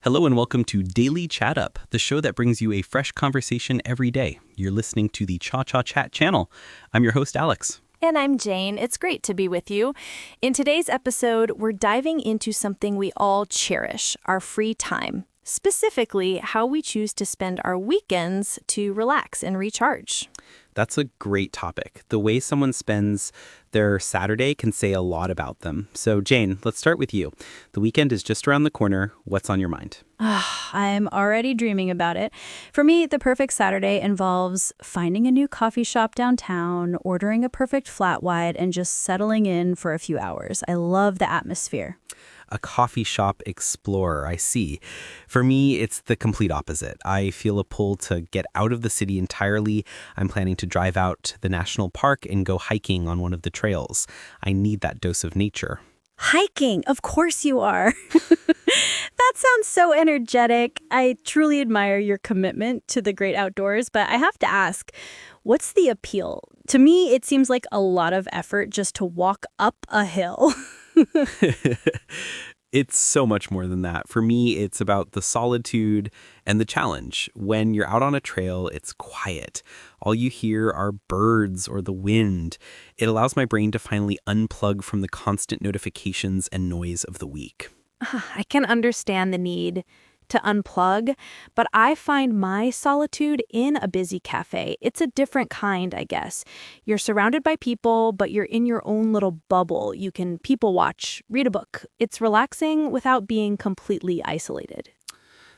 Hello and welcome to Daily Chat Up, the show that brings you a fresh conversation every day. You're listening to the Cha Cha Chat channel. I'm your host, Alex. And I'm Jane. It's great to be with you. In today's episode, we're diving into something we all cherish, our free time. Specifically, how we choose to spend our weekends to relax and recharge. That's a great topic. The way someone spends their Saturday can say a lot about them. So, Jane, let's start with you. The weekend is just around the corner. What's on your mind? I'm already dreaming about it. For me, the perfect Saturday involves finding a new coffee shop downtown, ordering a perfect flat white, and just settling in for a few hours. I love the atmosphere. A coffee shop explorer, I see. For me, it's the complete opposite. I feel a pull to get out of the city entirely. I'm planning to drive out to the national park and go hiking on one of the trails. I need that dose of nature. Hiking, of course you are. That sounds so energetic. I truly admire your commitment to the great outdoors, but I have to ask, what's the appeal? To me, it seems like a lot of effort just to walk up a hill. It's so much more than that. For me, it's about the solitude and the challenge. When you're out on a trail, it's quiet. All you hear are birds or the wind. It allows my brain to finally unplug from the constant notifications and noise of the week. I can understand the need to unplug, but I find my solitude in a busy cafe. It's a different kind, I guess. You're surrounded by people, but you're in your own little bubble. You can people watch, read a book. It's relaxing without being completely isolated.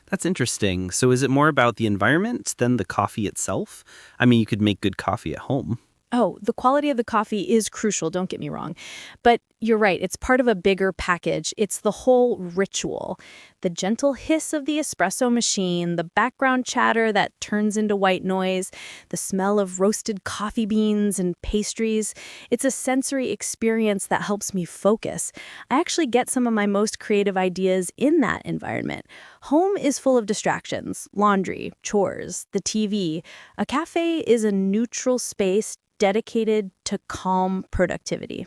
That's interesting. So is it more about the environment than the coffee itself? I mean, you could make good coffee at home. Oh, the quality of the coffee is crucial, don't get me wrong. But you're right, it's part of a bigger package. It's the whole ritual. The gentle hiss of the espresso machine, the background chatter that turns into white noise, the smell of roasted coffee beans and pastries. It's a sensory experience that helps me focus. I actually get some of my most creative ideas in that environment. Home is full of distractions, laundry, chores, the TV. A cafe is a neutral space dedicated to calm productivity.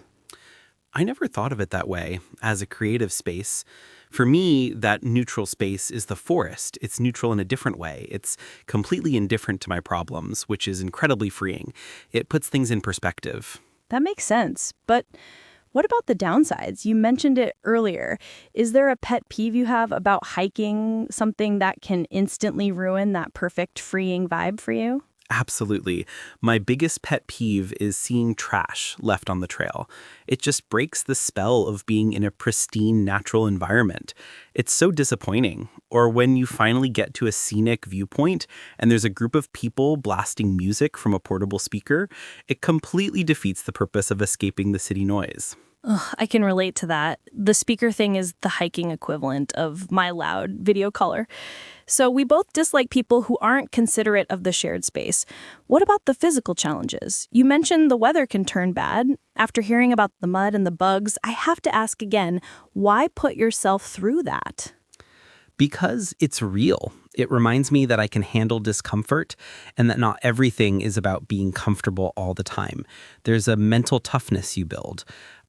I never thought of it that way, as a creative space. For me, that neutral space is the forest. It's neutral in a different way. It's completely indifferent to my problems, which is incredibly freeing. It puts things in perspective. That makes sense. But what about the downsides? You mentioned it earlier. Is there a pet peeve you have about hiking, something that can instantly ruin that perfect freeing vibe for you? Absolutely. My biggest pet peeve is seeing trash left on the trail. It just breaks the spell of being in a pristine natural environment. It's so disappointing. Or when you finally get to a scenic viewpoint and there's a group of people blasting music from a portable speaker, it completely defeats the purpose of escaping the city noise. Ugh, I can relate to that. The speaker thing is the hiking equivalent of my loud video caller. So we both dislike people who aren't considerate of the shared space. What about the physical challenges? You mentioned the weather can turn bad. After hearing about the mud and the bugs, I have to ask again, why put yourself through that? Because it's real. It reminds me that I can handle discomfort and that not everything is about being comfortable all the time. There's a mental toughness you build.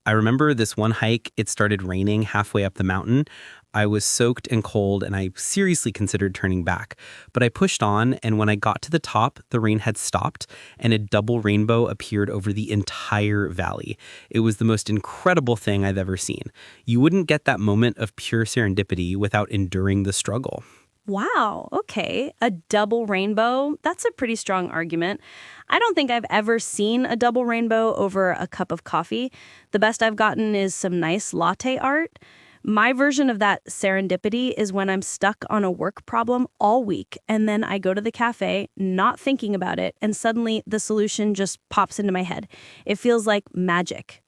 I remember this one hike, it started raining halfway up the mountain. I was soaked and cold and I seriously considered turning back. But I pushed on, and when I got to the top, the rain had stopped and a double rainbow appeared over the entire valley. It was the most incredible thing I've ever seen. You wouldn't get that moment of pure serendipity without enduring the struggle. Wow, okay. A double rainbow? That's a pretty strong argument. I don't think I've ever seen a double rainbow over a cup of coffee. The best I've gotten is some nice latte art. My version of that serendipity is when I'm stuck on a work problem all week, and then I go to the cafe, not thinking about it, and suddenly the solution just pops into my head. It feels like magic.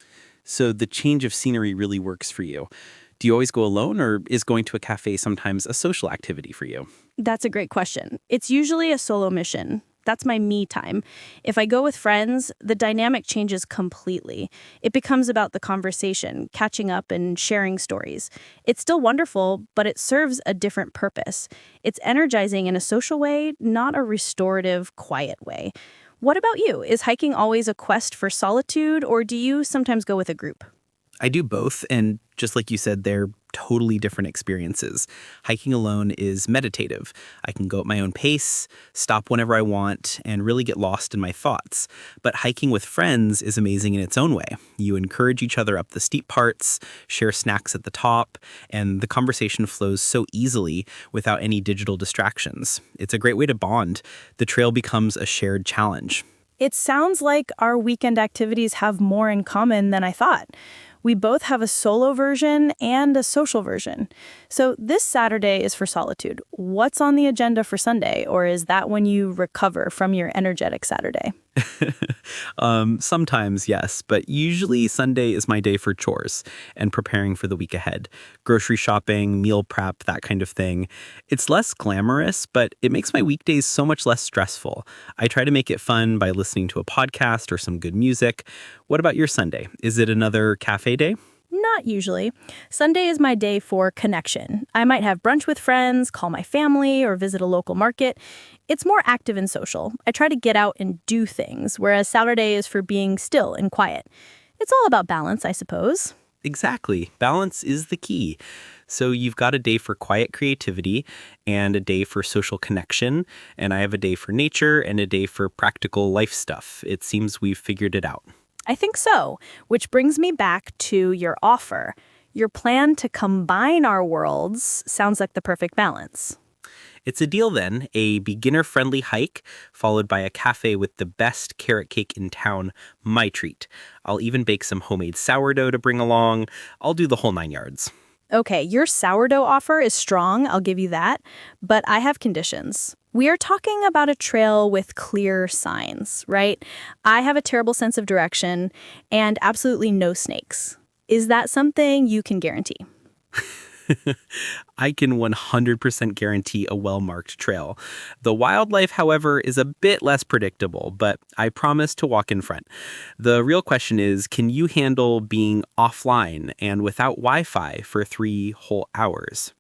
So the change of scenery really works for you. Do you always go alone, or is going to a cafe sometimes a social activity for you? That's a great question. It's usually a solo mission. That's my me time. If I go with friends, the dynamic changes completely. It becomes about the conversation, catching up and sharing stories. It's still wonderful, but it serves a different purpose. It's energizing in a social way, not a restorative, quiet way. What about you? Is hiking always a quest for solitude, or do you sometimes go with a group? I do both, and just like you said, they're totally different experiences. Hiking alone is meditative. I can go at my own pace, stop whenever I want, and really get lost in my thoughts. But hiking with friends is amazing in its own way. You encourage each other up the steep parts, share snacks at the top, and the conversation flows so easily without any digital distractions. It's a great way to bond. The trail becomes a shared challenge. It sounds like our weekend activities have more in common than I thought. We both have a solo version and a social version. So this Saturday is for solitude. What's on the agenda for Sunday? Or is that when you recover from your energetic Saturday? Sometimes, yes, but usually Sunday is my day for chores and preparing for the week ahead. Grocery shopping, meal prep, that kind of thing. It's less glamorous, but it makes my weekdays so much less stressful. I try to make it fun by listening to a podcast or some good music. What about your Sunday? Is it another cafe day? Not usually. Sunday is my day for connection. I might have brunch with friends, call my family, or visit a local market. It's more active and social. I try to get out and do things, whereas Saturday is for being still and quiet. It's all about balance, I suppose. Exactly. Balance is the key. So you've got a day for quiet creativity and a day for social connection, and I have a day for nature and a day for practical life stuff. It seems we've figured it out. I think so, which brings me back to your offer. Your plan to combine our worlds sounds like the perfect balance. It's a deal then, a beginner-friendly hike followed by a cafe with the best carrot cake in town, my treat. I'll even bake some homemade sourdough to bring along. I'll do the whole 9 yards. Okay, your sourdough offer is strong, I'll give you that, but I have conditions. We are talking about a trail with clear signs, right? I have a terrible sense of direction and absolutely no snakes. Is that something you can guarantee? I can 100% guarantee a well-marked trail. The wildlife, however, is a bit less predictable, but I promise to walk in front. The real question is, can you handle being offline and without Wi-Fi for 3 whole hours?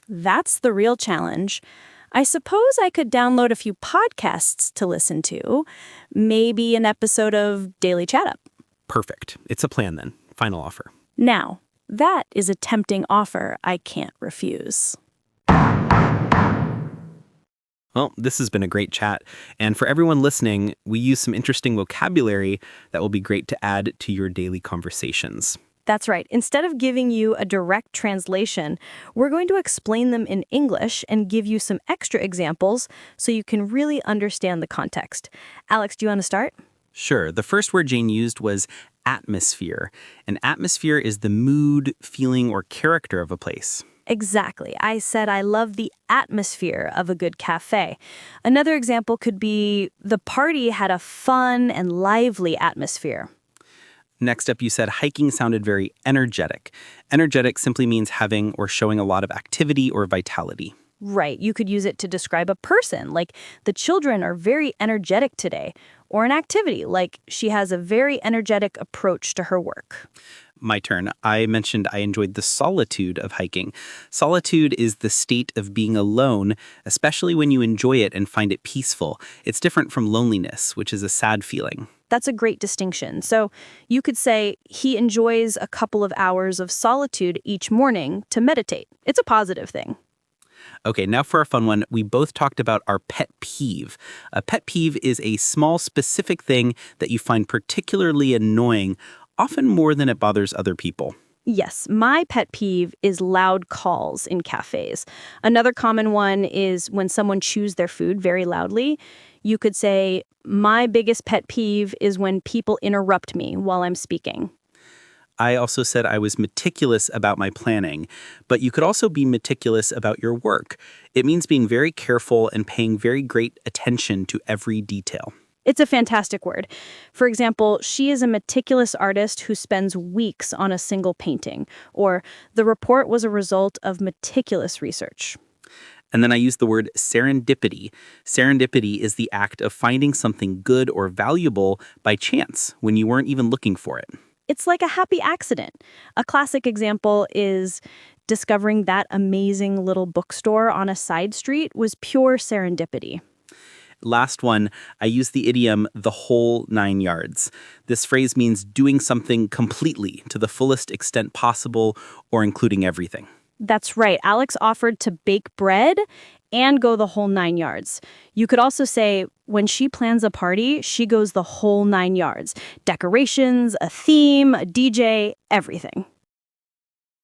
That's the real challenge. I suppose I could download a few podcasts to listen to, maybe an episode of Daily Chat Up. Perfect. It's a plan then. Final offer. Now, that is a tempting offer I can't refuse. Well, this has been a great chat. And for everyone listening, we use some interesting vocabulary that will be great to add to your daily conversations. That's right. Instead of giving you a direct translation, we're going to explain them in English and give you some extra examples so you can really understand the context. Alex, do you want to start? Sure. The first word Jane used was atmosphere. An atmosphere is the mood, feeling, or character of a place. Exactly. I said I love the atmosphere of a good cafe. Another example could be the party had a fun and lively atmosphere. Next up, you said hiking sounded very energetic. Energetic simply means having or showing a lot of activity or vitality. Right. You could use it to describe a person, like the children are very energetic today, or an activity, like she has a very energetic approach to her work. My turn. I mentioned I enjoyed the solitude of hiking. Solitude is the state of being alone, especially when you enjoy it and find it peaceful. It's different from loneliness, which is a sad feeling. That's a great distinction. So you could say he enjoys a couple of hours of solitude each morning to meditate. It's a positive thing. Okay, now for a fun one. We both talked about our pet peeve. A pet peeve is a small, specific thing that you find particularly annoying, often more than it bothers other people. Yes, my pet peeve is loud calls in cafes. Another common one is when someone chews their food very loudly. You could say, my biggest pet peeve is when people interrupt me while I'm speaking. I also said I was meticulous about my planning, but you could also be meticulous about your work. It means being very careful and paying very great attention to every detail. It's a fantastic word. For example, she is a meticulous artist who spends weeks on a single painting, or the report was a result of meticulous research. And then I used the word serendipity. Serendipity is the act of finding something good or valuable by chance when you weren't even looking for it. It's like a happy accident. A classic example is discovering that amazing little bookstore on a side street was pure serendipity. Last one, I use the idiom the whole 9 yards. This phrase means doing something completely to the fullest extent possible or including everything. That's right. Alex offered to bake bread and go the whole 9 yards. You could also say, when she plans a party, she goes the whole 9 yards. Decorations, a theme, a DJ, everything.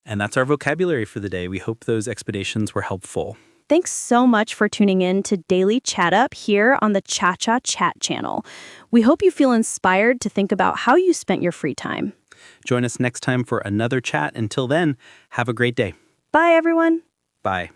And that's our vocabulary for the day. We hope those expeditions were helpful. Thanks so much for tuning in to Daily Chat Up here on the Cha-Cha Chat channel. We hope you feel inspired to think about how you spent your free time. Join us next time for another chat. Until then, have a great day. Bye, everyone. Bye.